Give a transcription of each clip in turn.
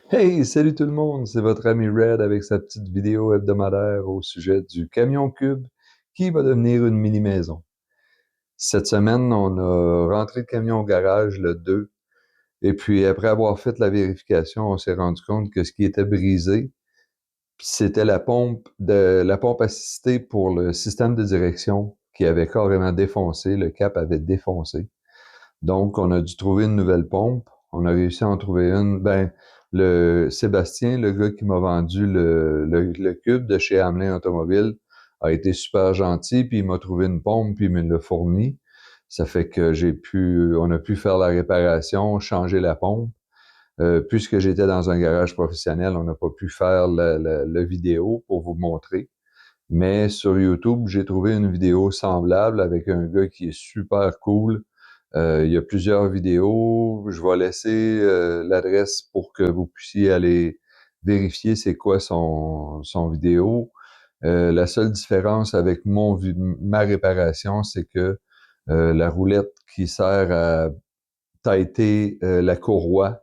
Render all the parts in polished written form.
Hey, salut tout le monde, c'est votre ami Red avec sa petite vidéo hebdomadaire au sujet du camion cube qui va devenir une mini-maison. Cette semaine, on a rentré le camion au garage le 2, et puis après avoir fait la vérification, on s'est rendu compte que ce qui était brisé, c'était la pompe assistée pour le système de direction qui avait carrément défoncé, le cap avait défoncé. Donc, on a dû trouver une nouvelle pompe. On a réussi à en trouver une. Ben, le Sébastien, le gars qui m'a vendu le cube de chez Hamelin Automobile, a été super gentil, puis il m'a trouvé une pompe, puis il me l'a fourni. Ça fait que on a pu faire la réparation, changer la pompe. Puisque j'étais dans un garage professionnel, on n'a pas pu faire le vidéo pour vous montrer. Mais sur YouTube, j'ai trouvé une vidéo semblable avec un gars qui est super cool. Il y a plusieurs vidéos. Je vais laisser l'adresse pour que vous puissiez aller vérifier c'est quoi son vidéo. La seule différence avec ma réparation, c'est que la roulette qui sert à tighter la courroie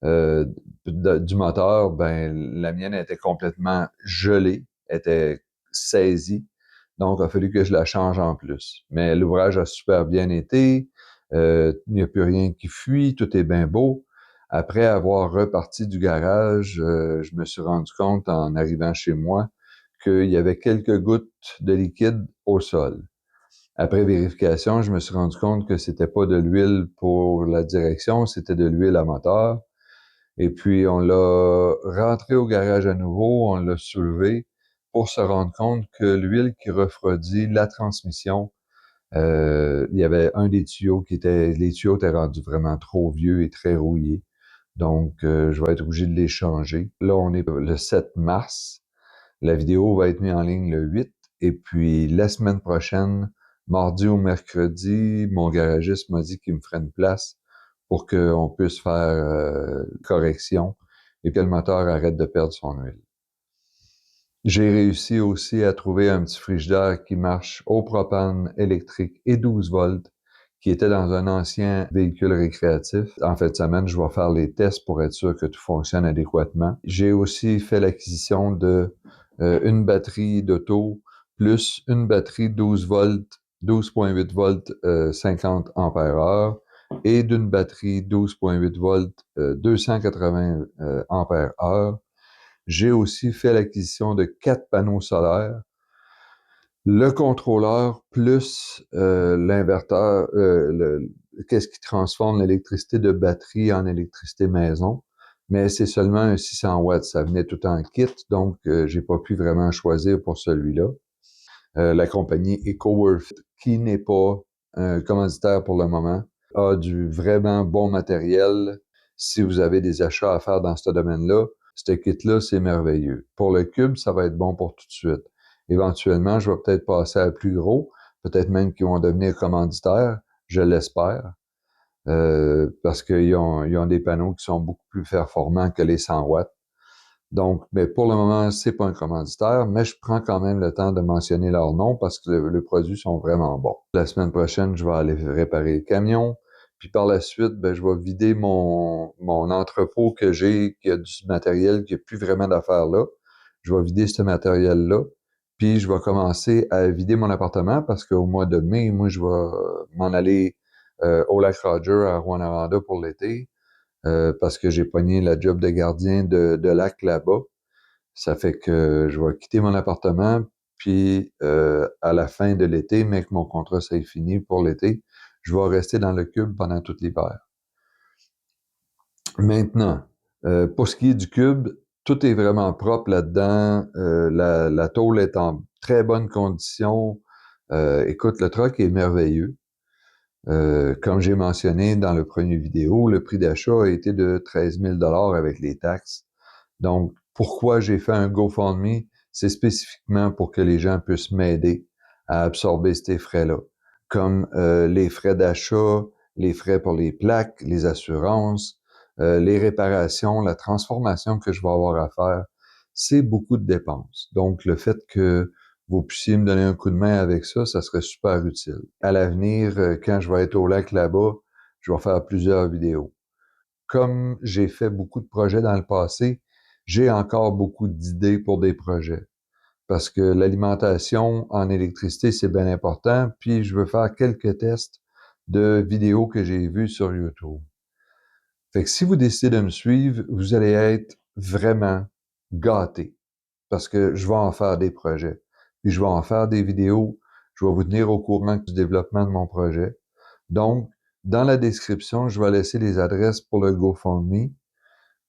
euh, du moteur, ben la mienne était complètement gelée, était saisie. Donc, il a fallu que je la change en plus. Mais l'ouvrage a super bien été. Il n'y a plus rien qui fuit. Tout est bien beau. Après avoir reparti du garage, je me suis rendu compte en arrivant chez moi qu'il y avait quelques gouttes de liquide au sol. Après vérification, je me suis rendu compte que c'était pas de l'huile pour la direction, c'était de l'huile à moteur. Et puis, on l'a rentré au garage à nouveau, on l'a soulevé pour se rendre compte que l'huile qui refroidit la transmission, il y avait un des tuyaux les tuyaux étaient rendus vraiment trop vieux et très rouillés. Donc, je vais être obligé de les changer. Là, on est le 7 mars. La vidéo va être mise en ligne le 8. Et puis, la semaine prochaine, mardi ou mercredi, mon garagiste m'a dit qu'il me ferait une place pour qu'on puisse faire correction et que le moteur arrête de perdre son huile. J'ai réussi aussi à trouver un petit frigidaire qui marche au propane électrique et 12 volts, qui était dans un ancien véhicule récréatif. En fin de semaine, je vais faire les tests pour être sûr que tout fonctionne adéquatement. J'ai aussi fait l'acquisition de une batterie d'auto plus une batterie 12 volts, 12,8 volts, 50 ampères heure et d'une batterie 12,8 volts, 280 ampères heure. J'ai aussi fait l'acquisition de 4 panneaux solaires, le contrôleur plus l'inverteur, qu'est-ce qui transforme l'électricité de batterie en électricité maison. Mais c'est seulement un 600 watts, ça venait tout en kit, donc j'ai pas pu vraiment choisir pour celui-là. La compagnie EcoWorth, qui n'est pas un commanditaire pour le moment, a du vraiment bon matériel. Si vous avez des achats à faire dans ce domaine-là, ce kit-là, c'est merveilleux. Pour le cube, ça va être bon pour tout de suite. Éventuellement, je vais peut-être passer à plus gros, peut-être même qu'ils vont devenir commanditaires, je l'espère, parce ils ont des panneaux qui sont beaucoup plus performants que les 100 watts. Donc, mais pour le moment, c'est pas un commanditaire, mais je prends quand même le temps de mentionner leur nom parce que les produits sont vraiment bons. La semaine prochaine, je vais aller réparer le camion. Puis par la suite, ben, je vais vider mon entrepôt que j'ai, qui a du matériel qui n'a plus vraiment d'affaires là. Je vais vider ce matériel-là. Puis je vais commencer à vider mon appartement parce qu'au mois de mai, moi, je vais m'en aller au Lac Roger à Rouyn-Noranda pour l'été. Parce que j'ai pogné la job de gardien de lac là-bas. Ça fait que je vais quitter mon appartement, puis à la fin de l'été, mais que mon contrat soit fini pour l'été, je vais rester dans le cube pendant tout l'hiver. Maintenant, pour ce qui est du cube, tout est vraiment propre là-dedans. La tôle est en très bonne condition. Écoute, le truck est merveilleux. Comme j'ai mentionné dans le premier vidéo, le prix d'achat a été de 13 000 avec les taxes. Donc, pourquoi j'ai fait un GoFundMe? C'est spécifiquement pour que les gens puissent m'aider à absorber ces frais-là, comme les frais d'achat, les frais pour les plaques, les assurances, les réparations, la transformation que je vais avoir à faire. C'est beaucoup de dépenses. Donc, le fait que vous puissiez me donner un coup de main avec ça, ça serait super utile. À l'avenir, quand je vais être au lac là-bas, je vais faire plusieurs vidéos. comme j'ai fait beaucoup de projets dans le passé, j'ai encore beaucoup d'idées pour des projets. Parce que l'alimentation en électricité, c'est bien important. Puis, je veux faire quelques tests de vidéos que j'ai vues sur YouTube. Fait que si vous décidez de me suivre, vous allez être vraiment gâtés. Parce que je vais en faire des projets. Puis, je vais en faire des vidéos. Je vais vous tenir au courant du développement de mon projet. Donc, dans la description, je vais laisser les adresses pour le GoFundMe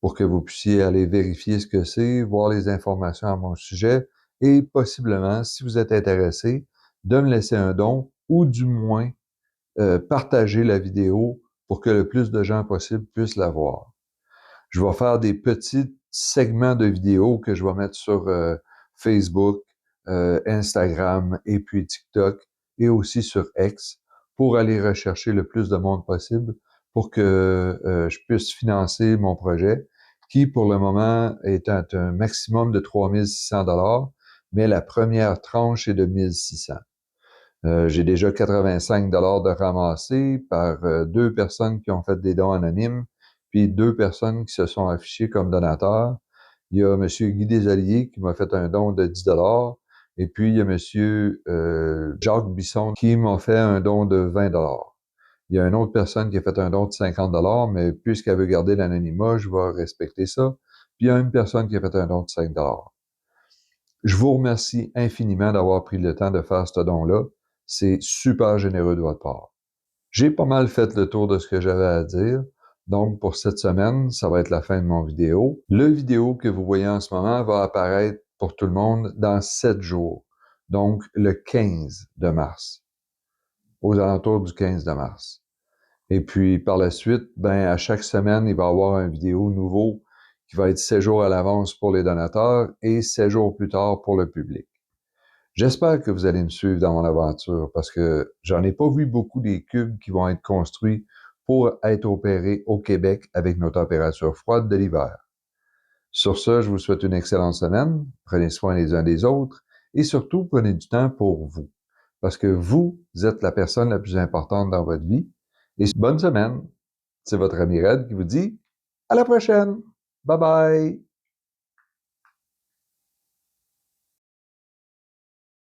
pour que vous puissiez aller vérifier ce que c'est, voir les informations à mon sujet et possiblement, si vous êtes intéressé, de me laisser un don ou du moins partager la vidéo pour que le plus de gens possible puissent la voir. Je vais faire des petits segments de vidéos que je vais mettre sur Facebook, Instagram et puis TikTok et aussi sur X pour aller rechercher le plus de monde possible pour que je puisse financer mon projet qui, pour le moment, est à un maximum de 3 600 $, mais la première tranche est de 1 600. J'ai déjà 85 $ de ramassés par deux personnes qui ont fait des dons anonymes, puis deux personnes qui se sont affichées comme donateurs. Il y a M. Guy Desalliers qui m'a fait un don de 10 $, et puis il y a M. Jacques Bisson qui m'a fait un don de 20 $. Il y a une autre personne qui a fait un don de 50 $, mais puisqu'elle veut garder l'anonymat, je vais respecter ça. Puis il y a une personne qui a fait un don de 5 $. Je vous remercie infiniment d'avoir pris le temps de faire ce don-là. C'est super généreux de votre part. J'ai pas mal fait le tour de ce que j'avais à dire. Donc, pour cette semaine, ça va être la fin de mon vidéo. Le vidéo que vous voyez en ce moment va apparaître pour tout le monde dans 7 jours. Donc, le 15 de mars. Aux alentours du 15 de mars. Et puis, par la suite, ben, à chaque semaine, il va y avoir une vidéo nouveau qui va être 7 jours à l'avance pour les donateurs et 7 jours plus tard pour le public. J'espère que vous allez me suivre dans mon aventure parce que j'en ai pas vu beaucoup des cubes qui vont être construits pour être opérés au Québec avec nos températures froides de l'hiver. Sur ce, je vous souhaite une excellente semaine. Prenez soin les uns des autres et surtout prenez du temps pour vous parce que vous êtes la personne la plus importante dans votre vie. Et bonne semaine. C'est votre ami Red qui vous dit à la prochaine. Bye bye.